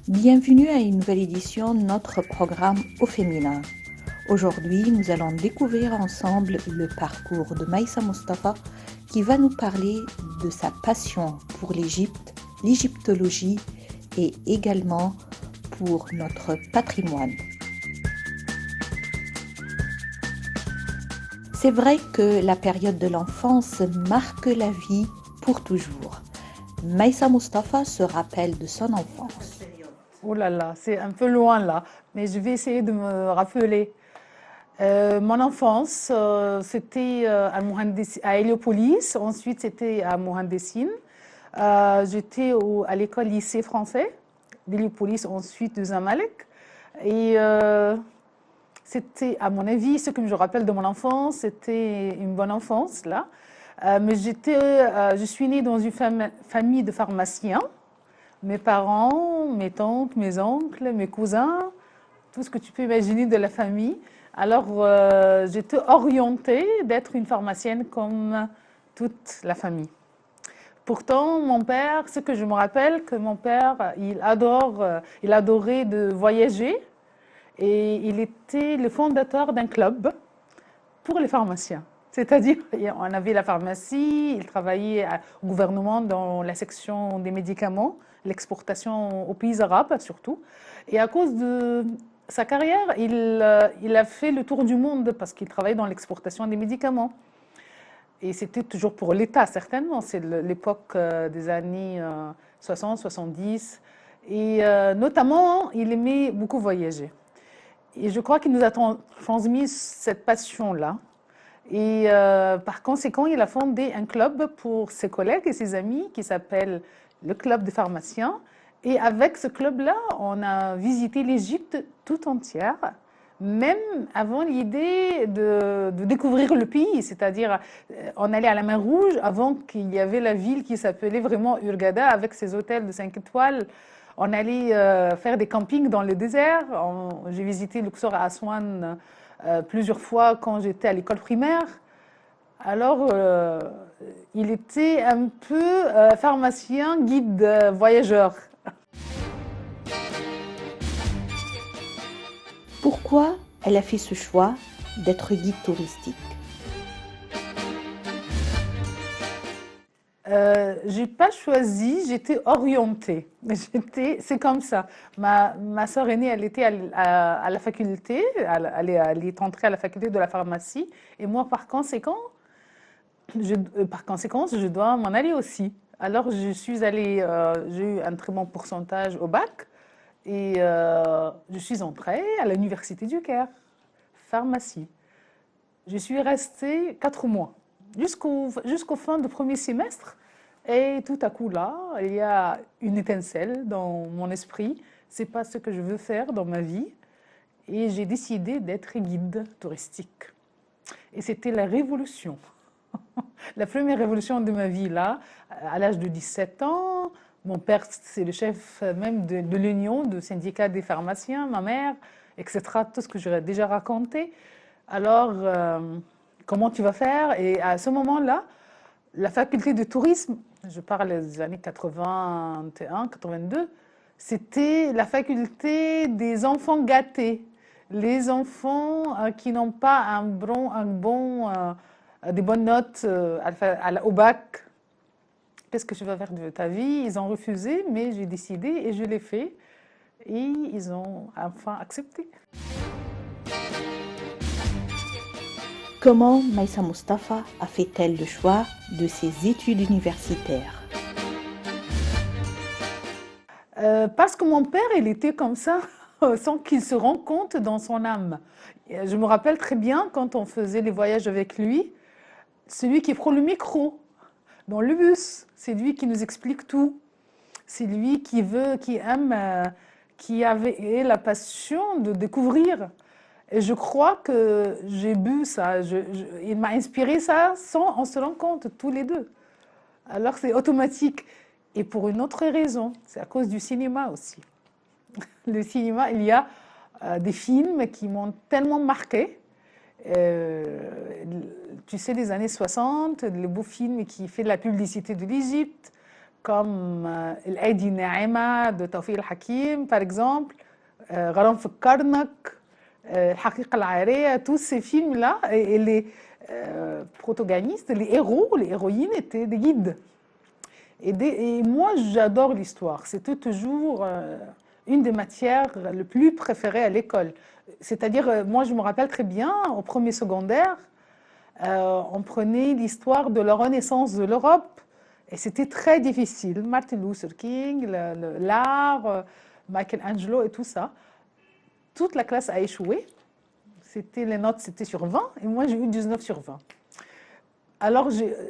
Bienvenue à une nouvelle édition de notre programme au féminin. Aujourd'hui, nous allons découvrir ensemble le parcours de Maïssa Mustafa qui va nous parler de sa passion pour l'Égypte, l'égyptologie et également pour notre patrimoine. C'est vrai que la période de l'enfance marque la vie pour toujours. Maïssa Mustafa se rappelle de son enfance. Oh là là, c'est un peu loin là, mais je vais essayer de me rappeler. Mon enfance, c'était à Héliopolis, ensuite c'était à Mohandessine. J'étais à l'école lycée français d'Héliopolis, ensuite de Zamalek. Et c'était, à mon avis, ce que je rappelle de mon enfance, c'était une bonne enfance là. Mais je suis née dans une famille de pharmaciens. Mes parents, mes tantes, mes oncles, mes cousins, tout ce que tu peux imaginer de la famille. Alors, j'étais orientée d'être une pharmacienne comme toute la famille. Pourtant, mon père, ce que je me rappelle, que mon père, il adorait de voyager et il était le fondateur d'un club pour les pharmaciens. C'est-à-dire, on avait la pharmacie, il travaillait au gouvernement dans la section des médicaments, l'exportation aux pays arabes surtout. Et à cause de sa carrière, il a fait le tour du monde parce qu'il travaillait dans l'exportation des médicaments. Et c'était toujours pour l'État, certainement. C'est l'époque des années 60, 70. Et notamment, il aimait beaucoup voyager. Et je crois qu'il nous a transmis cette passion-là. Et par conséquent, il a fondé un club pour ses collègues et ses amis qui s'appelle le Club des pharmaciens. Et avec ce club-là, on a visité l'Égypte tout entière, même avant l'idée de découvrir le pays. C'est-à-dire, on allait à la Mer Rouge avant qu'il y avait la ville qui s'appelait vraiment Hurghada avec ses hôtels de 5 étoiles. On allait faire des campings dans le désert. J'ai visité Luxor à Aswan plusieurs fois quand j'étais à l'école primaire. Alors, il était un peu pharmacien, guide voyageur. Pourquoi elle a fait ce choix d'être guide touristique? J'ai pas choisi, j'étais orientée. C'est comme ça. Ma sœur aînée, elle était à la faculté, elle est entrée à la faculté de la pharmacie, et moi, par conséquent, je dois m'en aller aussi. Alors, je suis allée, j'ai eu un très bon pourcentage au bac, et je suis entrée à l'université du Caire, pharmacie. Je suis restée 4 mois, jusqu'au fin du premier semestre. Et tout à coup, là, il y a une étincelle dans mon esprit. C'est pas ce que je veux faire dans ma vie. Et j'ai décidé d'être guide touristique. Et c'était la révolution. La première révolution de ma vie, là, à l'âge de 17 ans. Mon père, c'est le chef même de l'union, de syndicat des pharmaciens, ma mère, etc. Tout ce que j'aurais déjà raconté. Alors, comment tu vas faire? Et à ce moment-là, la faculté de tourisme, je parle des années 81, 82, c'était la faculté des enfants gâtés. Les enfants qui n'ont pas des bonnes notes au bac. Qu'est-ce que tu vas faire de ta vie? Ils ont refusé, mais j'ai décidé et je l'ai fait. Et ils ont enfin accepté. Comment Maïssa Mustafa a fait-elle le choix de ses études universitaires? Parce que mon père, il était comme ça, sans qu'il se rende compte dans son âme. Je me rappelle très bien quand on faisait les voyages avec lui, celui qui prend le micro dans le bus, c'est lui qui nous explique tout. C'est lui qui aime, qui avait la passion de découvrir. Et je crois que j'ai bu ça, il m'a inspiré ça sans on se rend compte tous les deux. Alors c'est automatique. Et pour une autre raison, c'est à cause du cinéma aussi. Le cinéma, il y a des films qui m'ont tellement marqué. Tu sais, les années 60, les beaux films qui font la publicité de l'Égypte, comme El-Aidi Naima de Tawfiq El-Hakim, par exemple, Gharam Fakkarnak, Al-Haqiqa Al-Aariya, tous ces films-là, et les protagonistes, les héros, les héroïnes étaient des guides. Et moi, j'adore l'histoire. C'était toujours une des matières les plus préférées à l'école. C'est-à-dire, moi, je me rappelle très bien, au premier secondaire, on prenait l'histoire de la renaissance de l'Europe et c'était très difficile. Martin Luther King, l'art, Michelangelo et tout ça. Toute la classe a échoué. Les notes, c'était sur 20 et moi, j'ai eu 19 sur 20. Alors,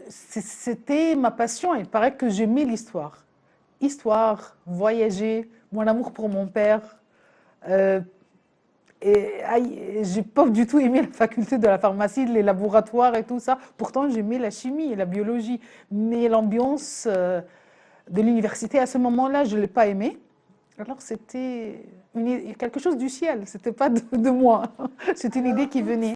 c'était ma passion. Il paraît que j'aimais l'histoire. Histoire, voyager, mon amour pour mon père. J'ai pas du tout aimé la faculté de la pharmacie, les laboratoires et tout ça. Pourtant, j'aimais la chimie et la biologie. Mais l'ambiance de l'université, à ce moment-là, je ne l'ai pas aimée. Alors, c'était quelque chose du ciel. C'était pas de moi. C'était une idée qui venait.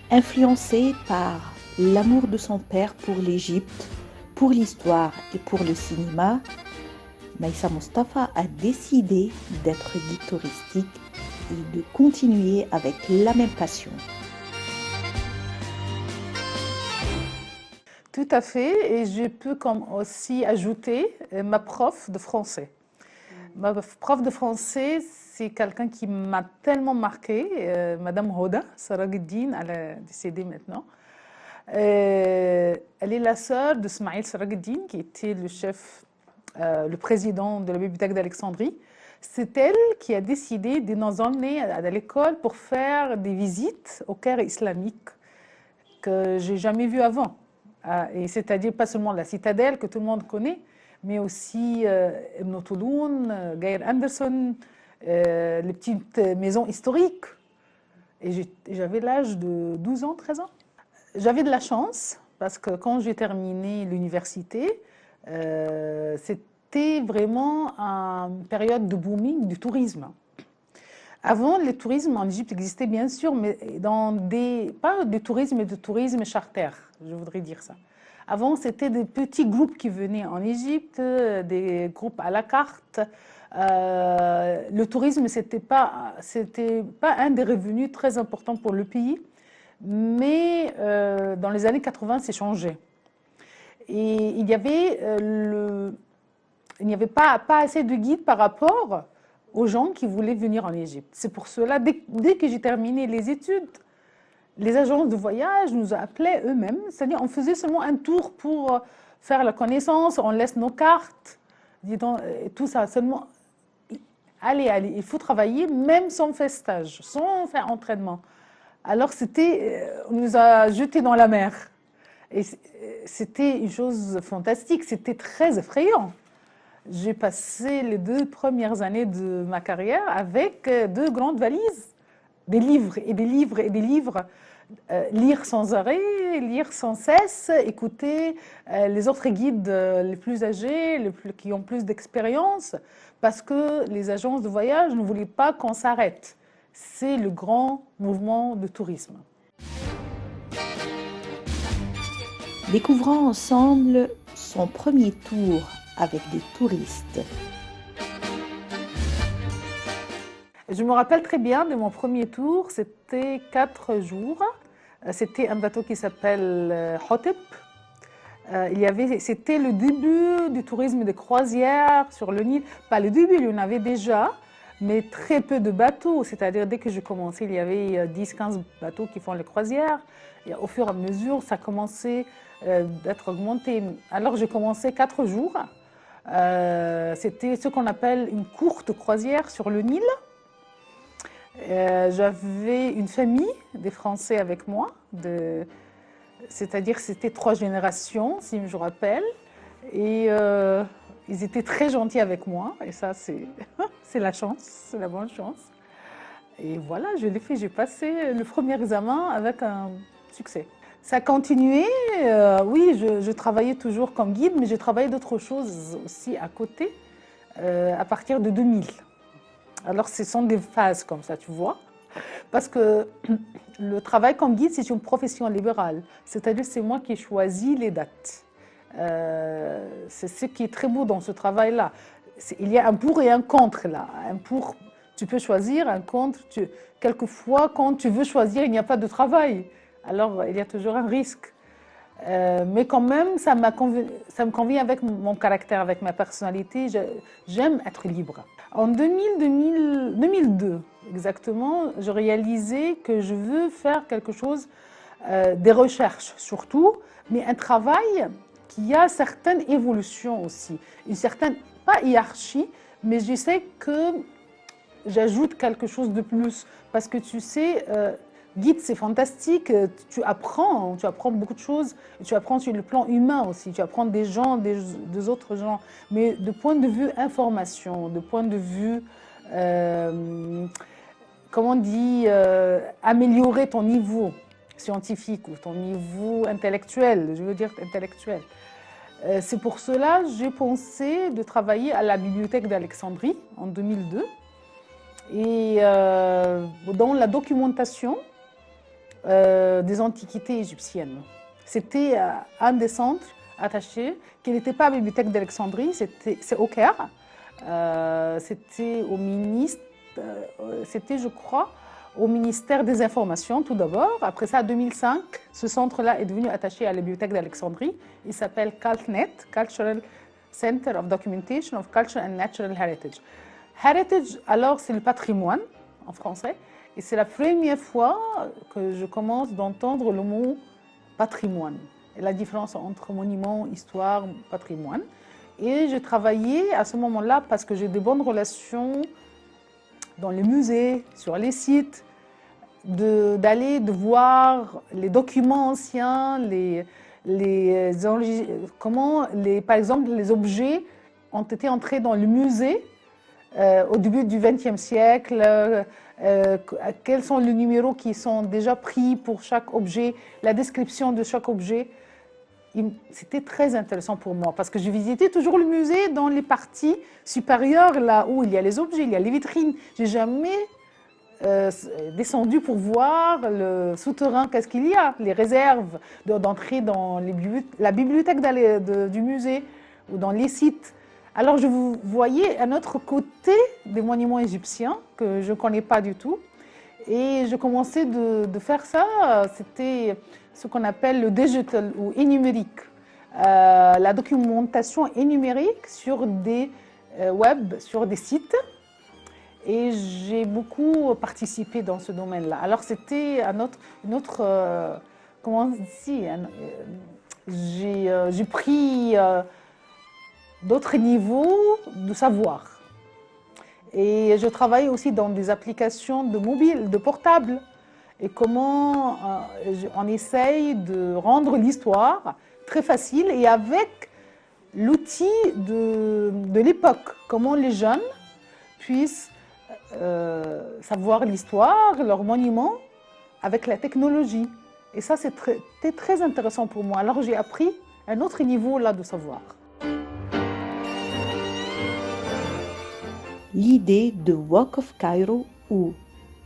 Influencé par l'amour de son père pour l'Égypte, pour l'histoire et pour le cinéma, Maïssa Mostapha a décidé d'être guide touristique et de continuer avec la même passion. Tout à fait, et je peux aussi ajouter ma prof de français. Ma prof de français, c'est quelqu'un qui m'a tellement marqué, Madame Hoda Saraguddin, elle est décédée maintenant. Elle est la sœur de Smaïl Saraguddin, qui était le chef, le président de la bibliothèque d'Alexandrie. C'est elle qui a décidé de nous emmener à l'école pour faire des visites au Caire islamique que j'ai jamais vues avant. Et c'est-à-dire pas seulement la citadelle que tout le monde connaît, mais aussi Ibn Touloun, Geir Anderson, les petites maisons historiques. Et j'avais l'âge de 12 ans, 13 ans. J'avais de la chance, parce que quand j'ai terminé l'université, c'était vraiment une période de booming du tourisme. Avant, le tourisme en Égypte existait bien sûr, mais pas du tourisme, mais du tourisme charter, je voudrais dire ça. Avant, c'était des petits groupes qui venaient en Égypte, des groupes à la carte. Le tourisme, c'était pas un des revenus très importants pour le pays, mais dans les années 80, c'est changé. Et il n'y avait pas assez de guides par rapport aux gens qui voulaient venir en Égypte. C'est pour cela, dès que j'ai terminé les études, les agences de voyage nous appelaient eux-mêmes. C'est-à-dire, on faisait seulement un tour pour faire la connaissance, on laisse nos cartes, tout ça. Seulement, allez, il faut travailler, même sans faire stage, sans faire entraînement. Alors, on nous a jetés dans la mer. Et c'était une chose fantastique, c'était très effrayant. J'ai passé les 2 premières années de ma carrière avec 2 grandes valises, des livres et des livres et des livres, lire sans arrêt, lire sans cesse, écouter les autres guides les plus âgés, qui ont plus d'expérience, parce que les agences de voyage ne voulaient pas qu'on s'arrête. C'est le grand mouvement de tourisme. Découvrons ensemble son premier tour avec des touristes. Je me rappelle très bien de mon premier tour, c'était 4 jours. C'était un bateau qui s'appelle Hotep. C'était le début du tourisme de croisière sur le Nil. Pas le début, il y en avait déjà, mais très peu de bateaux. C'est-à-dire, dès que j'ai commencé, il y avait 10-15 bateaux qui font les croisières. Et au fur et à mesure, ça commençait d'être augmenté. Alors, j'ai commencé 4 jours. C'était ce qu'on appelle une courte croisière sur le Nil. J'avais une famille des Français avec moi, c'est-à-dire c'était 3 générations, si je me rappelle. Et Ils étaient très gentils avec moi et ça, c'est la chance, c'est la bonne chance. Et voilà, je l'ai fait, j'ai passé le premier examen avec un succès. Ça a continué, oui, je travaillais toujours comme guide, mais j'ai travaillé d'autres choses aussi à côté à partir de 2000. Alors, ce sont des phases comme ça, tu vois. Parce que le travail comme guide, c'est une profession libérale. C'est-à-dire, c'est moi qui choisis les dates. C'est ce qui est très beau dans ce travail-là. Il y a un pour et un contre là. Un pour, tu peux choisir, un contre, quelquefois, quand tu veux choisir, il n'y a pas de travail. Alors, il y a toujours un risque. Mais quand même, ça me convient avec mon caractère, avec ma personnalité. J'aime être libre. En 2002, exactement, je réalisais que je veux faire quelque chose, des recherches surtout, mais un travail qui a certaines évolutions aussi, une certaine, pas hiérarchie, mais je sais que j'ajoute quelque chose de plus. Parce que tu sais, guide, c'est fantastique, tu apprends beaucoup de choses, tu apprends sur le plan humain aussi, tu apprends des gens, des autres gens, mais de point de vue information, de point de vue, comment on dit, améliorer ton niveau scientifique ou ton niveau intellectuel, je veux dire intellectuel. C'est pour cela que j'ai pensé de travailler à la bibliothèque d'Alexandrie en 2002 et dans la documentation des antiquités égyptiennes. C'était un des centres attachés qui n'était pas à la bibliothèque d'Alexandrie, c'est au Caire. C'était au ministre, c'était je crois au ministère des Informations tout d'abord. Après ça, en 2005, ce centre-là est devenu attaché à la bibliothèque d'Alexandrie. Il s'appelle CalCNet, Cultural Center of Documentation of Culture and Natural Heritage. Heritage, alors, c'est le patrimoine en français. Et c'est la première fois que je commence d'entendre le mot patrimoine. Et la différence entre monument, histoire, patrimoine. Et j'ai travaillé à ce moment-là parce que j'ai de bonnes relations dans les musées, sur les sites, d'aller de voir les documents anciens, comment, par exemple, les objets ont été entrés dans le musée au début du XXe siècle, quels sont les numéros qui sont déjà pris pour chaque objet, la description de chaque objet. C'était très intéressant pour moi parce que je visitais toujours le musée dans les parties supérieures, là où il y a les objets, il y a les vitrines. Je n'ai jamais descendu pour voir le souterrain, qu'est-ce qu'il y a, les réserves d'entrer dans la bibliothèque du musée ou dans les sites. Alors je voyais un autre côté des monuments égyptiens que je ne connais pas du tout. Et je commençais de faire ça, c'était ce qu'on appelle le digital ou numérique. La documentation numérique sur des web, sur des sites. Et j'ai beaucoup participé dans ce domaine-là. Alors c'était une autre comment on dit, j'ai pris d'autres niveaux de savoir. Et je travaille aussi dans des applications de mobile, de portable. Et comment on essaye de rendre l'histoire très facile et avec l'outil de l'époque. Comment les jeunes puissent savoir l'histoire, leurs monuments, avec la technologie. Et ça, c'était très intéressant pour moi. Alors j'ai appris un autre niveau là de savoir. L'idée de Walk of Cairo ou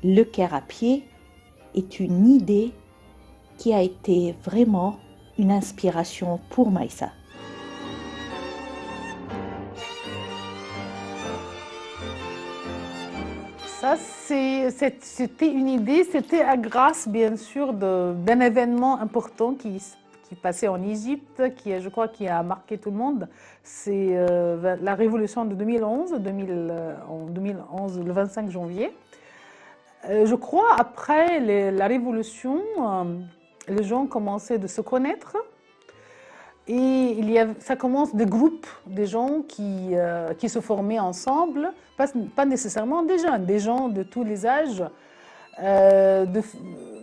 le Caire à pied est une idée qui a été vraiment une inspiration pour Maïssa. Ça, c'était une idée, c'était grâce bien sûr d'un événement important qui passait en Égypte, je crois qui a marqué tout le monde. C'est la révolution de 2011, en 2011, le 25 janvier. Je crois après la révolution, les gens commençaient de se connaître. Et ça commence des groupes, des gens qui se formaient ensemble, pas nécessairement des jeunes, des gens de tous les âges,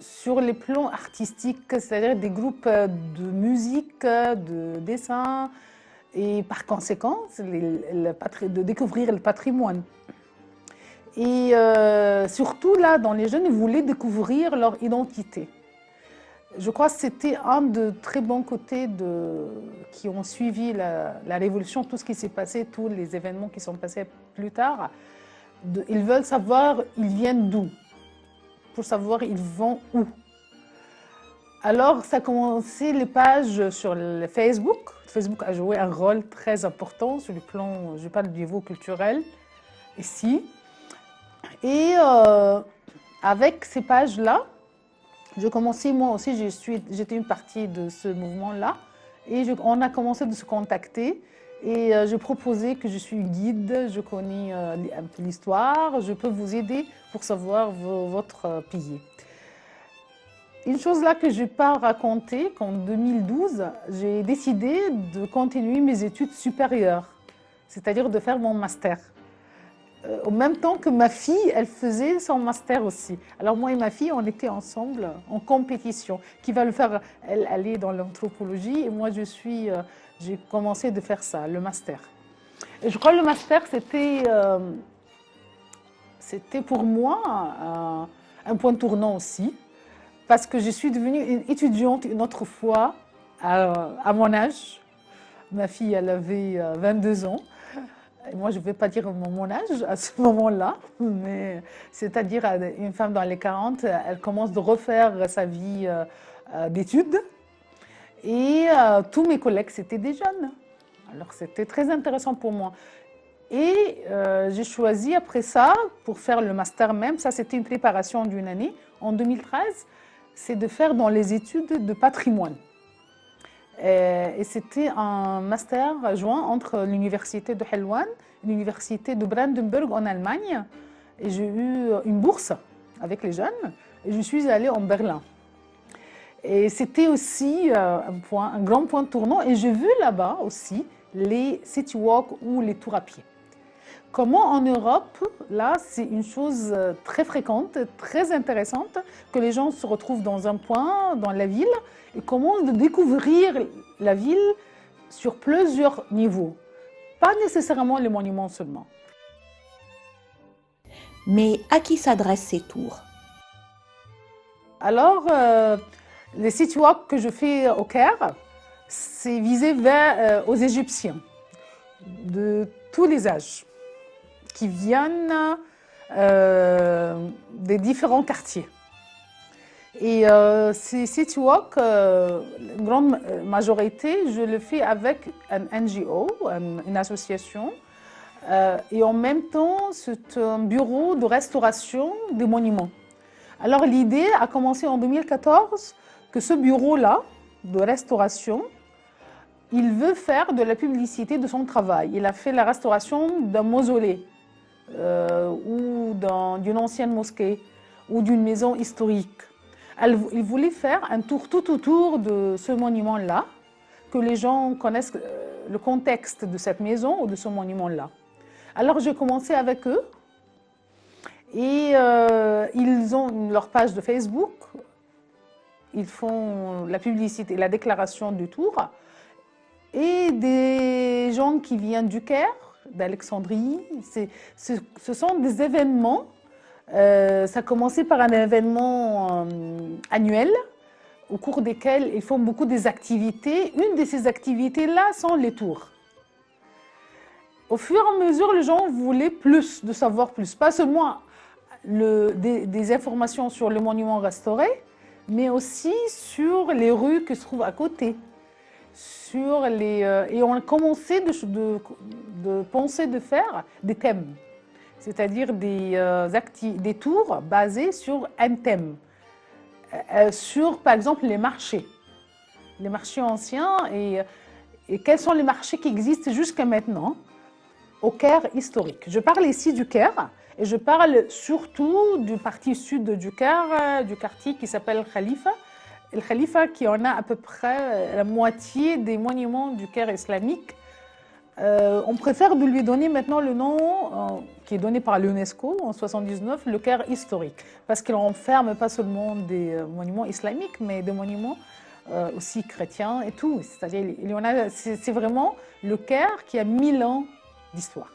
sur les plans artistiques, c'est-à-dire des groupes de musique, de dessin. et par conséquent, de découvrir le patrimoine. Et surtout là, dans les jeunes, ils voulaient découvrir leur identité. Je crois que c'était un de très bons côtés qui ont suivi la Révolution, tout ce qui s'est passé, tous les événements qui sont passés plus tard. Ils veulent savoir, ils viennent d'où, pour savoir, ils vont où. Alors, ça a commencé les pages sur le Facebook. Facebook a joué un rôle très important sur le plan, je parle du niveau culturel, ici. Et avec ces pages-là, j'ai commencé, moi aussi, j'étais une partie de ce mouvement-là. Et on a commencé de se contacter. Et je proposais que je suis une guide, je connais un peu l'histoire, je peux vous aider pour savoir votre pays. Une chose là que je n'ai pas racontée, qu'en 2012, j'ai décidé de continuer mes études supérieures, c'est-à-dire de faire mon master. Au même temps que ma fille, elle faisait son master aussi. Alors moi et ma fille, on était ensemble en compétition. Qui va le faire? Elle est dans l'anthropologie et moi j'ai commencé de faire ça, le master. Et je crois que le master, c'était pour moi un point tournant aussi, parce que je suis devenue une étudiante une autre fois à mon âge. Ma fille, elle avait 22 ans. Et moi, je ne vais pas dire mon âge à ce moment-là, mais c'est-à-dire une femme dans les 40, elle commence de refaire sa vie d'études. Et tous mes collègues, c'était des jeunes. Alors, c'était très intéressant pour moi. Et j'ai choisi après ça, pour faire le master même, ça c'était une préparation d'une année, en 2013, c'est de faire dans les études de patrimoine. Et c'était un master joint entre l'université de Helwan et l'université de Brandenburg en Allemagne. Et j'ai eu une bourse avec les jeunes et je suis allée en Berlin. Et c'était aussi un grand point tournant. Et j'ai vu là-bas aussi les city walks ou les tours à pied. Comment en Europe, là, c'est une chose très fréquente, très intéressante, que les gens se retrouvent dans un point, dans la ville, et commencent de découvrir la ville sur plusieurs niveaux. Pas nécessairement les monuments seulement. Mais à qui s'adressent ces tours? Alors, les city walks que je fais au Caire, c'est visé aux Égyptiens de tous les âges, qui viennent des différents quartiers. Et ces city walks, une grande majorité, je le fais avec un NGO, une association, et en même temps, c'est un bureau de restauration des monuments. Alors l'idée a commencé en 2014, que ce bureau-là, de restauration, il veut faire de la publicité de son travail. Il a fait la restauration d'un mausolée, ou d'une ancienne mosquée, ou d'une maison historique. Il voulait faire un tour tout autour de ce monument-là, que les gens connaissent le contexte de cette maison ou de ce monument-là. Alors j'ai commencé avec eux, et ils ont leur page de Facebook, ils font la publicité, la déclaration du tour, et des gens qui viennent du Caire, d'Alexandrie, ce sont des événements. Ça a commencé par un événement annuel au cours desquels ils font beaucoup des activités. Une de ces activités-là sont les tours. Au fur et à mesure, les gens voulaient plus, de savoir plus. Pas seulement des informations sur le monument restauré, mais aussi sur les rues qui se trouvent à côté. Et on a commencé de penser de faire des thèmes. C'est-à-dire des tours basés sur un thème, sur par exemple les marchés anciens et quels sont les marchés qui existent jusqu'à maintenant au Caire historique. Je parle ici du Caire et je parle surtout du partie sud du Caire, du quartier qui s'appelle Khalifa. Le Khalifa qui en a à peu près la moitié des monuments du Caire islamique. On préfère de lui donner maintenant le nom qui est donné par l'UNESCO en 1979, le Caire historique, parce qu'il renferme pas seulement des monuments islamiques, mais des monuments aussi chrétien et tout. C'est-à-dire, c'est vraiment le Caire qui a 1000 ans d'histoire.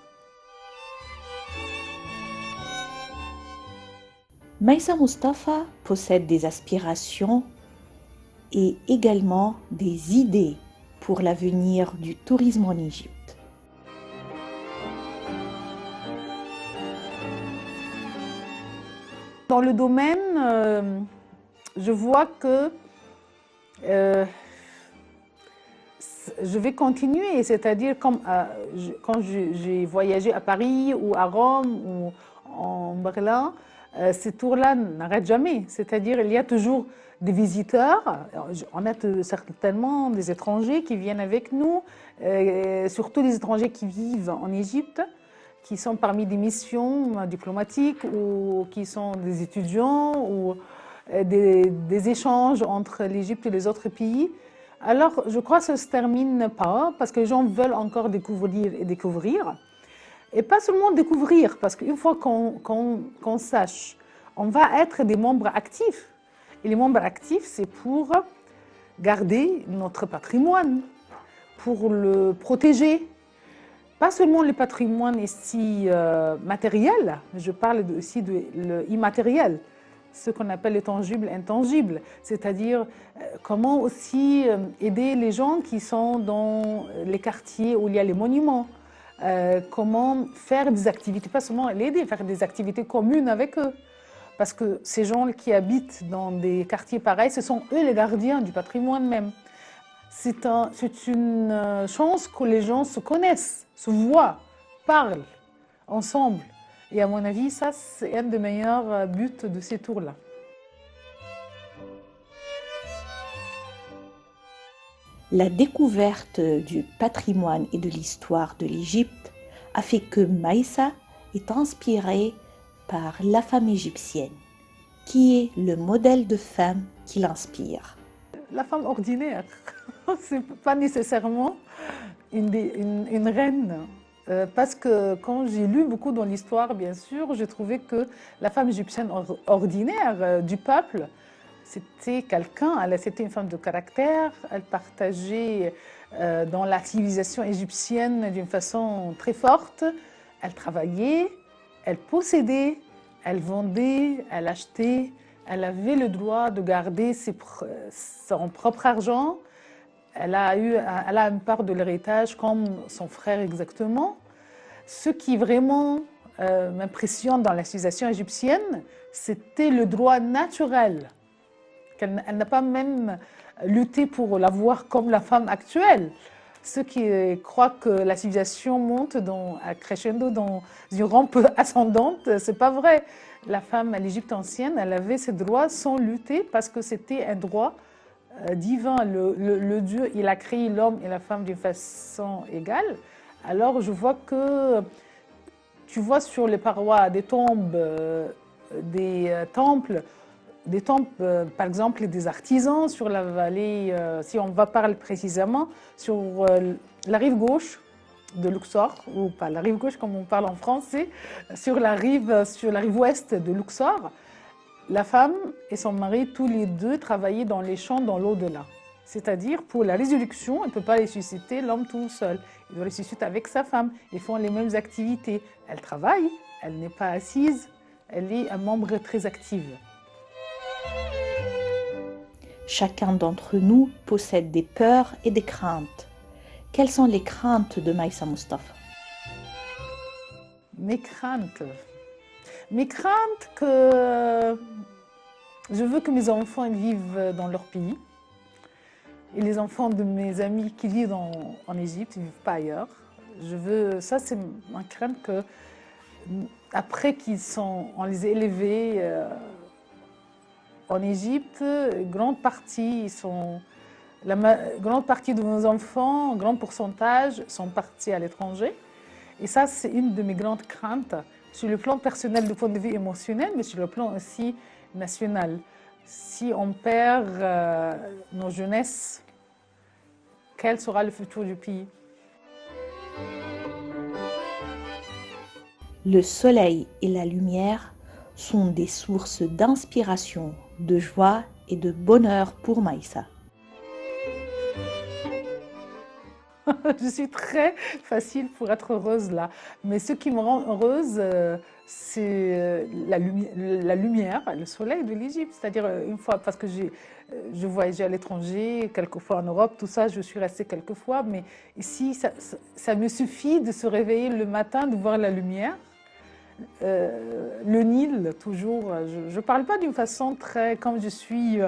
Maïssa Mustafa possède des aspirations et également des idées pour l'avenir du tourisme en Égypte. Dans le domaine, je vois que je vais continuer, c'est-à-dire quand j'ai voyagé à Paris ou à Rome ou en Berlin, ces tours-là n'arrêtent jamais. C'est-à-dire il y a toujours des visiteurs, on a certainement des étrangers qui viennent avec nous, surtout les étrangers qui vivent en Égypte, qui sont parmi des missions diplomatiques ou qui sont des étudiants ou des échanges entre l'Égypte et les autres pays. Alors, je crois que ça ne se termine pas parce que les gens veulent encore découvrir et découvrir. Et pas seulement découvrir, parce qu'une fois qu'on sache, on va être des membres actifs. Et les membres actifs, c'est pour garder notre patrimoine, pour le protéger. Pas seulement le patrimoine ici matériel, mais je parle aussi de l'immatériel, ce qu'on appelle le tangible, intangible, c'est-à-dire comment aussi aider les gens qui sont dans les quartiers où il y a les monuments, comment faire des activités, pas seulement l'aider, faire des activités communes avec eux. Parce que ces gens qui habitent dans des quartiers pareils, ce sont eux les gardiens du patrimoine même. C'est une chance que les gens se connaissent, se voient, parlent ensemble. Et à mon avis, ça, c'est un des meilleurs buts de ces tours-là. La découverte du patrimoine et de l'histoire de l'Égypte a fait que Maïssa est inspirée par la femme égyptienne, qui est le modèle de femme qui l'inspire. La femme ordinaire, c'est pas nécessairement une reine. Parce que quand j'ai lu beaucoup dans l'histoire, bien sûr, j'ai trouvé que la femme égyptienne ordinaire du peuple, c'était quelqu'un, c'était une femme de caractère, elle partageait dans la civilisation égyptienne d'une façon très forte, elle travaillait, elle possédait, elle vendait, elle achetait, elle avait le droit de garder son propre argent, elle a une part de l'héritage comme son frère exactement. Ce qui vraiment m'impressionne dans la civilisation égyptienne, c'était le droit naturel. Elle n'a pas même lutté pour l'avoir comme la femme actuelle. Ceux qui croient que la civilisation monte à crescendo dans une rampe ascendante, c'est pas vrai. La femme à l'Égypte ancienne, elle avait ses droits sans lutter parce que c'était un droit divin. Le Dieu, il a créé l'homme et la femme d'une façon égale. Alors je vois que tu vois sur les parois des tombes, des temples, par exemple des artisans sur la vallée, si on va parler précisément, sur la rive gauche de Luxor, ou pas la rive gauche comme on parle en français, sur la rive ouest de Luxor, la femme et son mari, tous les deux, travaillaient dans les champs dans l'au-delà. C'est-à-dire, pour la résurrection, on ne peut pas ressusciter l'homme tout seul. Il doit ressusciter avec sa femme. Ils font les mêmes activités. Elle travaille, elle n'est pas assise, elle est un membre très actif. Chacun d'entre nous possède des peurs et des craintes. Quelles sont les craintes de Maïssa Mustafa? Mes craintes que je veux que mes enfants vivent dans leur pays. Et les enfants de mes amis qui vivent en Égypte, ils ne vivent pas ailleurs. Ça c'est ma crainte que après on les a élevés en Égypte, la grande partie de nos enfants, un grand pourcentage, sont partis à l'étranger. Et ça, c'est une de mes grandes craintes, sur le plan personnel, du point de vue émotionnel, mais sur le plan aussi national. Si on perd nos jeunesses, quel sera le futur du pays? Le soleil et la lumière sont des sources d'inspiration, de joie et de bonheur pour Maïssa. Je suis très facile pour être heureuse là. Mais ce qui me rend heureuse, c'est la lumière, le soleil de l'Égypte. C'est-à-dire, une fois, parce que je voyageais à l'étranger, quelquefois en Europe, tout ça, je suis restée quelques fois. Mais ici, ça me suffit de se réveiller le matin, de voir la lumière. Le Nil, toujours. Je ne parle pas d'une façon très, comme je suis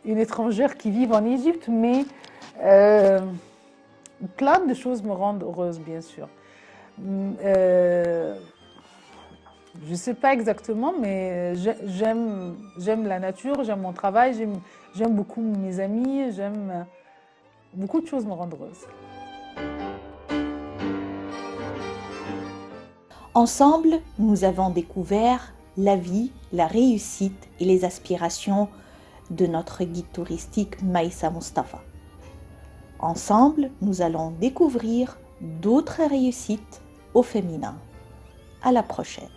une étrangère qui vit en Égypte, mais euh, plein de choses me rendent heureuse, bien sûr. Euh, je ne sais pas exactement, mais j'aime la nature, j'aime mon travail, j'aime beaucoup mes amis, beaucoup de choses me rendent heureuse. Ensemble, nous avons découvert la vie, la réussite et les aspirations de notre guide touristique Maïssa Mustafa. Ensemble, nous allons découvrir d'autres réussites au féminin. À la prochaine.